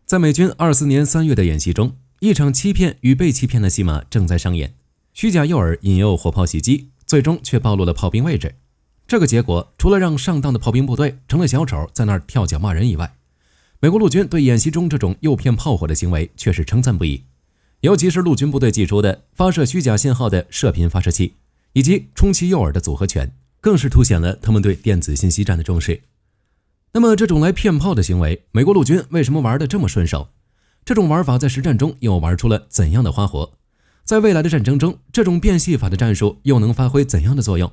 在美军24年3月的演习中，一场欺骗与被欺骗的戏码正在上演。虚假诱饵引诱火炮袭击，最终却暴露了炮兵位置。这个结果除了让上当的炮兵部队成了小丑在那儿跳脚骂人以外，美国陆军对演习中这种诱骗炮火的行为却是称赞不已。尤其是陆军部队寄出的发射虚假信号的射频发射器，以及充气诱饵的组合拳，更是凸显了他们对电子信息战的重视。那么这种来骗炮的行为，美国陆军为什么玩得这么顺手？这种玩法在实战中又玩出了怎样的花活？在未来的战争中，这种变戏法的战术又能发挥怎样的作用？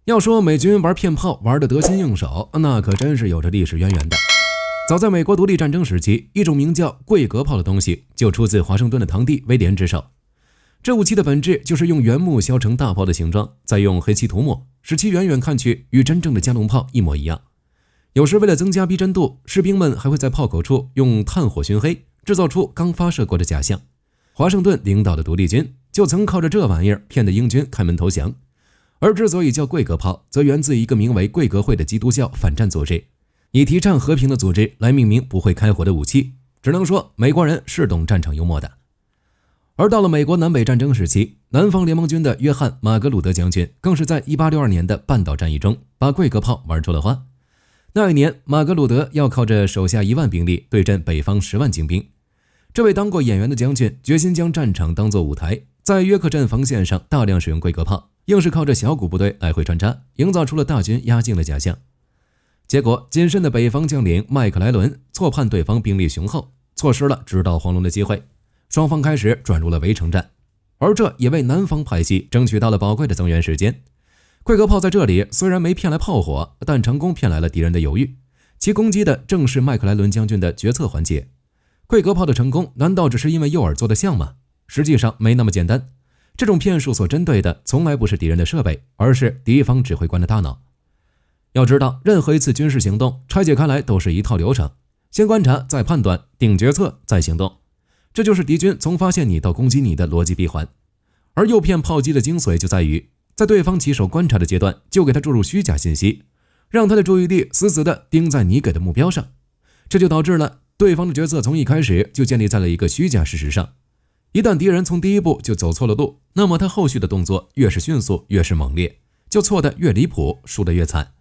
要说美军玩骗炮玩得得心应手，那可真是有着历史渊源的。早在美国独立战争时期，一种名叫桂格炮的东西就出自华盛顿的堂弟威廉之手。这武器的本质就是用原木削成大炮的形状，再用黑漆涂抹，使其远远看去与真正的加农炮一模一样。有时为了增加逼真度，士兵们还会在炮口处用炭火熏黑，制造出刚发射过的假象。华盛顿领导的独立军就曾靠着这玩意儿骗得英军开门投降。而之所以叫桂格炮，则源自一个名为贵格会的基督教反战组织，以提倡和平的组织来命名不会开火的武器。只能说美国人是懂战场幽默的。而到了美国南北战争时期，南方联盟军的约翰·马格鲁德将军更是在1862年的半岛战役中把桂格炮玩出了花。那一年，马格鲁德要靠着手下1万兵力对阵北方10万精兵。这位当过演员的将军决心将战场当作舞台，在约克镇防线上大量使用桂格炮，硬是靠着小股部队来回穿插，营造出了大军压境的假象。结果谨慎的北方将领麦克莱伦错判对方兵力雄厚，错失了直捣黄龙的机会，双方开始转入了围城战，而这也为南方派系争取到了宝贵的增援时间。桂格炮在这里虽然没骗来炮火，但成功骗来了敌人的犹豫，其攻击的正是麦克莱伦将军的决策环节。桂格炮的成功难道只是因为诱饵做的像吗？实际上没那么简单。这种骗术所针对的从来不是敌人的设备，而是敌方指挥官的大脑。要知道，任何一次军事行动拆解开来都是一套流程，先观察，再判断，定决策，再行动。这就是敌军从发现你到攻击你的逻辑闭环。而诱骗炮击的精髓就在于，在对方起手观察的阶段，就给他注入虚假信息，让他的注意力死死地盯在你给的目标上。这就导致了对方的决策从一开始就建立在了一个虚假事实上。一旦敌人从第一步就走错了路，那么他后续的动作越是迅速，越是猛烈，就错得越离谱，输得越惨。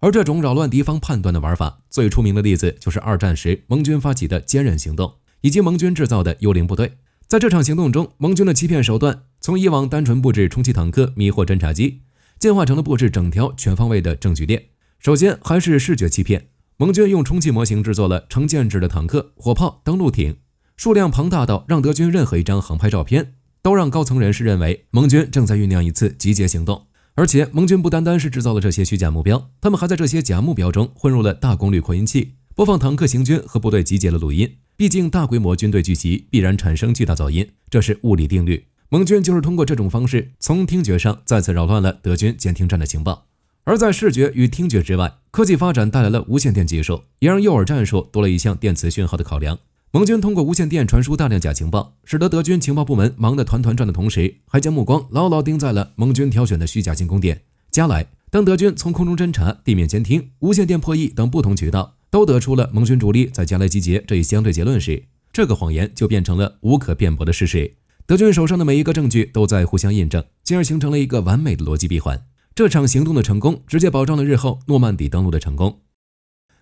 而这种扰乱敌方判断的玩法，最出名的例子就是二战时盟军发起的坚韧行动，以及盟军制造的幽灵部队。在这场行动中，盟军的欺骗手段从以往单纯布置充气坦克、迷惑侦察机，进化成了布置整条全方位的证据链。首先还是视觉欺骗，盟军用充气模型制作了成建制的坦克、火炮、登陆艇，数量庞大到让德军任何一张航拍照片都让高层人士认为盟军正在酝酿一次集结行动。而且盟军不单单是制造了这些虚假目标，他们还在这些假目标中混入了大功率扩音器，播放坦克行军和部队集结的录音。毕竟大规模军队聚集必然产生巨大噪音，这是物理定律。盟军就是通过这种方式从听觉上再次扰乱了德军监听站的情报。而在视觉与听觉之外，科技发展带来了无线电技术，也让诱饵战术多了一项电磁讯号的考量。盟军通过无线电传输大量假情报，使得德军情报部门忙得团团转的同时，还将目光牢牢盯在了盟军挑选的虚假进攻点加莱。当德军从空中侦察、地面监听、无线电破译等不同渠道都得出了盟军主力在加莱集结这一相对结论时，这个谎言就变成了无可辩驳的事实。德军手上的每一个证据都在互相印证，进而形成了一个完美的逻辑闭环。这场行动的成功直接保障了日后诺曼底登陆的成功。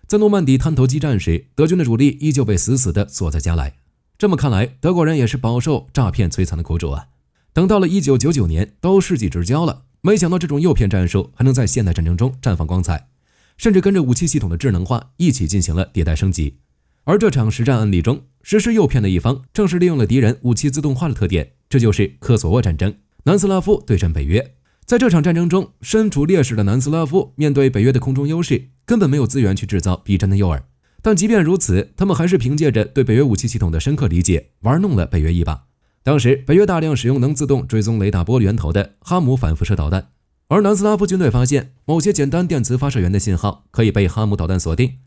在诺曼底滩头激战时，德军的主力依旧被死死地锁在加莱。这么看来，德国人也是饱受诈骗摧残的苦主啊。等到了1999年，都世纪之交了，没想到这种诱骗战术还能在现代战争中绽放光彩，甚至跟着武器系统的智能化一起进行了迭代升级。而这场实战案例中，实施诱骗的一方正是利用了敌人武器自动化的特点，这就是科索沃战争，南斯拉夫对阵北约。在这场战争中，身处劣势的南斯拉夫面对北约的空中优势，根本没有资源去制造逼真的诱饵。但即便如此，他们还是凭借着对北约武器系统的深刻理解，玩弄了北约一把。当时北约大量使用能自动追踪雷达波源头的哈姆反辐射导弹，而南斯拉夫军队发现某些简单电磁发射源的信号可以被哈姆导弹锁定。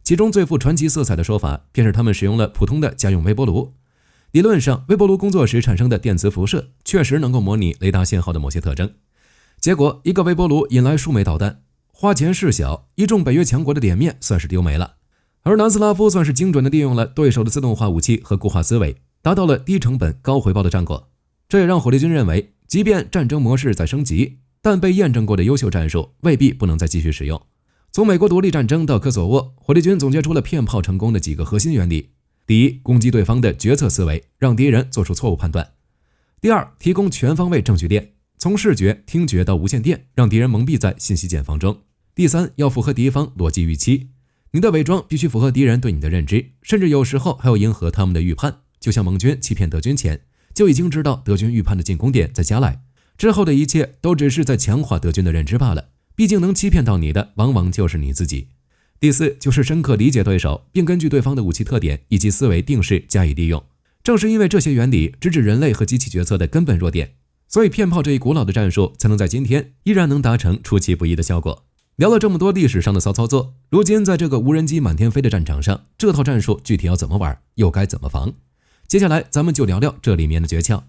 其中最富传奇色彩的说法，便是他们使用了普通的家用微波炉。理论上，微波炉工作时产生的电磁辐射确实能够模拟雷达信号的某些特征。结果一个微波炉引来数枚导弹，花钱事小，一众北约强国的脸面算是丢没了。而南斯拉夫算是精准地利用了对手的自动化武器和固化思维，达到了低成本高回报的战果。这也让火力军认为，即便战争模式在升级，但被验证过的优秀战术未必不能再继续使用。从美国独立战争到科索沃，火力军总结出了骗炮成功的几个核心原理。第一，攻击对方的决策思维，让敌人做出错误判断。第二，提供全方位证据链，从视觉、听觉到无线电，让敌人蒙蔽在信息茧房中。第三，要符合敌方逻辑预期，你的伪装必须符合敌人对你的认知，甚至有时候还要迎合他们的预判。就像盟军欺骗德军前，就已经知道德军预判的进攻点在加莱，之后的一切都只是在强化德军的认知罢了。毕竟能欺骗到你的，往往就是你自己。第四，就是深刻理解对手，并根据对方的武器特点以及思维定式加以利用。正是因为这些原理直指人类和机器决策的根本弱点，所以骗炮这一古老的战术才能在今天依然能达成出其不意的效果。聊了这么多历史上的骚操作，如今在这个无人机满天飞的战场上，这套战术具体要怎么玩，又该怎么防？接下来咱们就聊聊这里面的诀窍。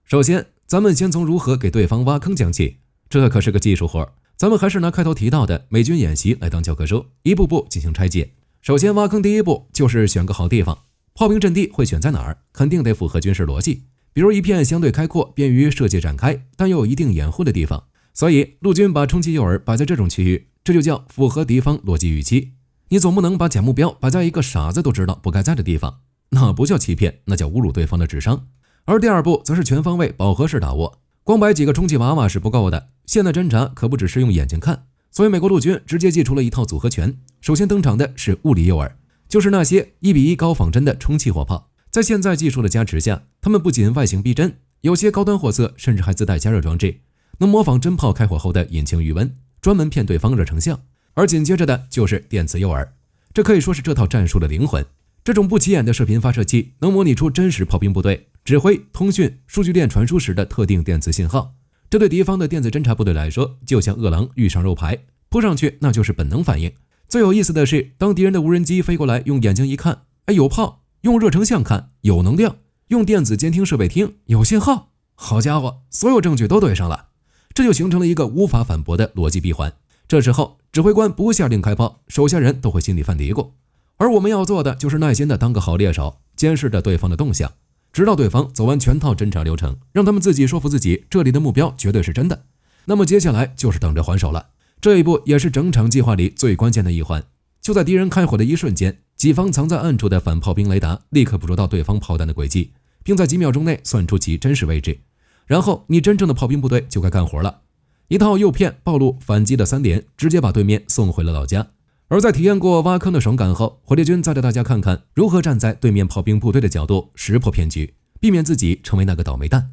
首先，咱们先从如何给对方挖坑讲起，这可是个技术活。咱们还是拿开头提到的美军演习来当教科书，一步步进行拆解。首先，挖坑第一步就是选个好地方。炮兵阵地会选在哪儿，肯定得符合军事逻辑，比如一片相对开阔、便于射击展开，但又有一定掩护的地方。所以陆军把充气诱饵摆在这种区域，这就叫符合敌方逻辑预期。你总不能把假目标摆在一个傻子都知道不该在的地方，那不叫欺骗，那叫侮辱对方的智商。而第二步则是全方位饱和式打握，光摆几个充气娃娃是不够的，现代侦察可不只是用眼睛看，所以美国陆军直接祭出了一套组合拳。首先登场的是物理诱饵，就是那些1:1高仿真的充气火炮。在现在技术的加持下，它们不仅外形逼真，有些高端货色甚至还自带加热装置，能模仿真炮开火后的引擎余温，专门骗对方热成像。而紧接着的就是电磁诱饵，这可以说是这套战术的灵魂。这种不起眼的射频发射器能模拟出真实炮兵部队指挥、通讯、数据链传输时的特定电磁信号，这对敌方的电子侦察部队来说，就像饿狼遇上肉排，扑上去那就是本能反应。最有意思的是，当敌人的无人机飞过来，用眼睛一看，哎，有炮；用热成像看，有能量；用电子监听设备听，有信号。好家伙，所有证据都对上了，这就形成了一个无法反驳的逻辑闭环。这时候，指挥官不下令开炮，手下人都会心里犯嘀咕。而我们要做的就是耐心的当个好猎手，监视着对方的动向，直到对方走完全套侦察流程，让他们自己说服自己这里的目标绝对是真的。那么接下来就是等着还手了。这一步也是整场计划里最关键的一环。就在敌人开火的一瞬间，己方藏在暗处的反炮兵雷达立刻捕捉到对方炮弹的轨迹，并在几秒钟内算出其真实位置。然后你真正的炮兵部队就该干活了。一套诱骗、暴露、反击的3点，直接把对面送回了老家。而在体验过挖坑的爽感后，火力军再带大家看看如何站在对面炮兵部队的角度识破骗局，避免自己成为那个倒霉蛋。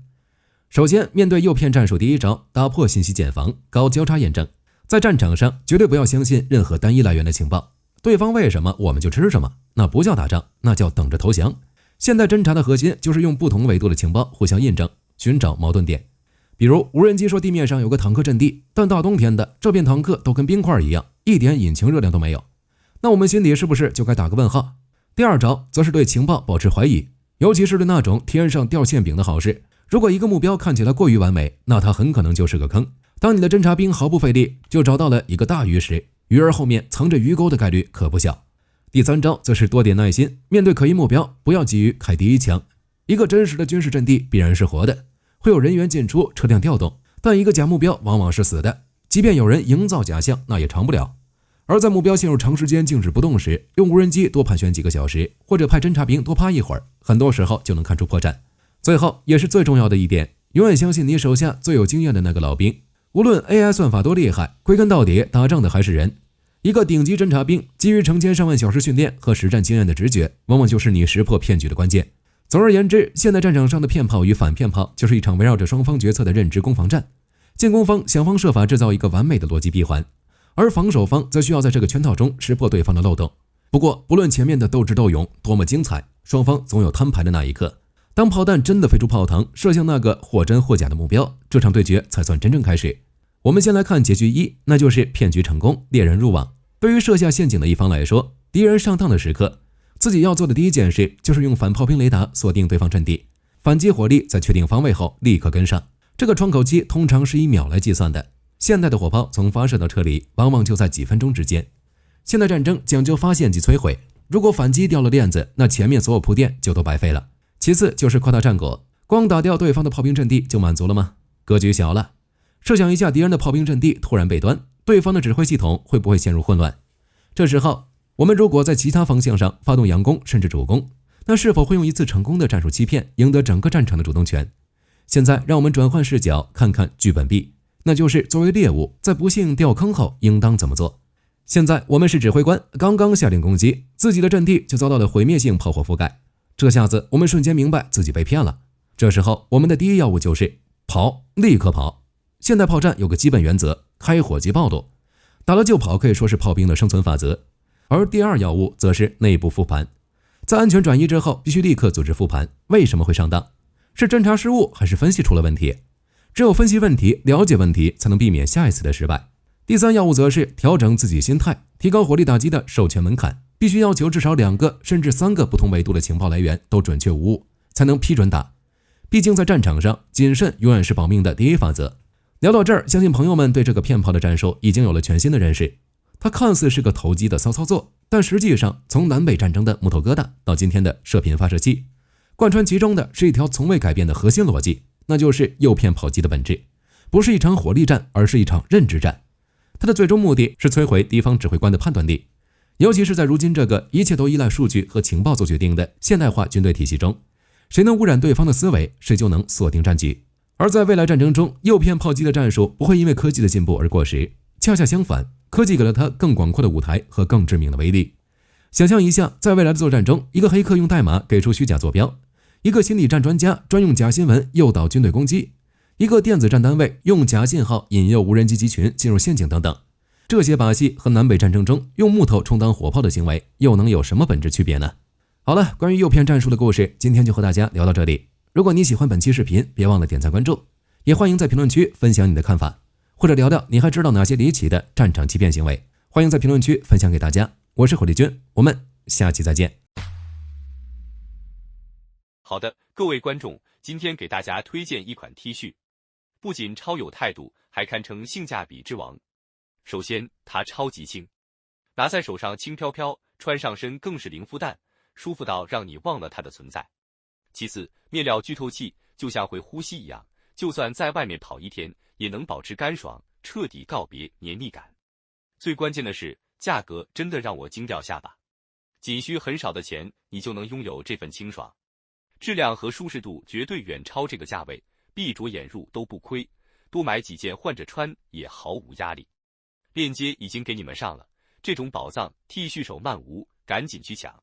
首先，面对诱骗战术第一招，打破信息茧房，搞交叉验证。在战场上绝对不要相信任何单一来源的情报，对方喂什么我们就吃什么，那不叫打仗，那叫等着投降。现代侦察的核心就是用不同维度的情报互相印证，寻找矛盾点。比如无人机说地面上有个坦克阵地，但大冬天的这片坦克都跟冰块一样，一点引擎热量都没有，那我们心里是不是就该打个问号？第二招则是对情报保持怀疑，尤其是对那种天上掉馅饼的好事。如果一个目标看起来过于完美，那它很可能就是个坑。当你的侦察兵毫不费力就找到了一个大鱼时，鱼儿后面藏着鱼钩的概率可不小。第三招则是多点耐心，面对可疑目标不要急于开第一枪。一个真实的军事阵地必然是活的，会有人员进出、车辆调动，但一个假目标往往是死的，即便有人营造假象，那也长不了。而在目标陷入长时间静止不动时，用无人机多盘旋几个小时，或者派侦察兵多趴一会儿，很多时候就能看出破绽。最后也是最重要的一点，永远相信你手下最有经验的那个老兵。无论 AI 算法多厉害，归根到底打仗的还是人。一个顶级侦察兵基于成千上万小时训练和实战经验的直觉，往往就是你识破骗局的关键。总而言之，现代战场上的骗炮与反骗炮就是一场围绕着双方决策的认知攻防战。进攻方想方设法制造一个完美的逻辑闭环，而防守方则需要在这个圈套中识破对方的漏洞。不过不论前面的斗智斗勇多么精彩，双方总有摊牌的那一刻。当炮弹真的飞出炮膛，射向那个或真或假的目标，这场对决才算真正开始。我们先来看结局一，那就是骗局成功，猎人入网。对于设下陷阱的一方来说，敌人上当的时刻，自己要做的第一件事就是用反炮兵雷达锁定对方阵地，反击火力在确定方位后立刻跟上，这个窗口期通常是以秒来计算的，现代的火炮从发射到撤离往往就在几分钟之间。现代战争讲究发现即摧毁，如果反击掉了链子，那前面所有铺垫就都白费了。其次就是扩大战果，光打掉对方的炮兵阵地就满足了吗？格局小了。设想一下敌人的炮兵阵地突然被端，对方的指挥系统会不会陷入混乱？这时候我们如果在其他方向上发动佯攻甚至主攻，那是否会用一次成功的战术欺骗赢得整个战场的主动权？现在让我们转换视角看看剧本 B， 那就是作为猎物在不幸掉坑后应当怎么做。现在我们是指挥官，刚刚下令攻击，自己的阵地就遭到了毁灭性炮火覆盖，这下子我们瞬间明白自己被骗了。这时候我们的第一要务就是跑，立刻跑。现代炮战有个基本原则，开火即暴露，打了就跑可以说是炮兵的生存法则。而第二要务则是内部复盘，在安全转移之后必须立刻组织复盘，为什么会上当？是侦查失误还是分析出了问题？只有分析问题，了解问题，才能避免下一次的失败。第三要务则是调整自己心态，提高火力打击的授权门槛，必须要求至少2个甚至3个不同维度的情报来源都准确无误，才能批准打。毕竟在战场上，谨慎永远是保命的第一法则。聊到这儿，相信朋友们对这个骗炮的战术已经有了全新的认识。它看似是个投机的骚操作，但实际上从南北战争的木头疙瘩到今天的射频发射器，贯穿其中的是一条从未改变的核心逻辑，那就是诱骗炮击的本质，不是一场火力战，而是一场认知战。它的最终目的是摧毁敌方指挥官的判断力，尤其是在如今这个一切都依赖数据和情报做决定的现代化军队体系中，谁能污染对方的思维，谁就能锁定战局。而在未来战争中，诱骗炮击的战术不会因为科技的进步而过时，恰恰相反，科技给了它更广阔的舞台和更致命的威力。想象一下，在未来的作战中，一个黑客用代码给出虚假坐标，一个心理战专家专用假新闻诱导军队攻击，一个电子战单位用假信号引诱无人机集群进入陷阱等等，这些把戏和南北战争中用木头充当火炮的行为又能有什么本质区别呢？好了，关于诱骗战术的故事，今天就和大家聊到这里。如果你喜欢本期视频，别忘了点赞关注，也欢迎在评论区分享你的看法，或者聊聊你还知道哪些离奇的战场欺骗行为，欢迎在评论区分享给大家。我是火力军，我们下期再见。好的，各位观众，今天给大家推荐一款 T 恤，不仅超有态度，还堪称性价比之王。首先，它超级轻，拿在手上轻飘飘，穿上身更是零负担，舒服到让你忘了它的存在。其次，面料剧透气，就像会呼吸一样，就算在外面跑一天，也能保持干爽，彻底告别黏腻感。最关键的是，价格真的让我惊掉下巴，仅需很少的钱，你就能拥有这份清爽。质量和舒适度绝对远超这个价位，闭着眼入都不亏，多买几件换着穿也毫无压力。链接已经给你们上了，这种宝藏 T 恤手慢无，赶紧去抢。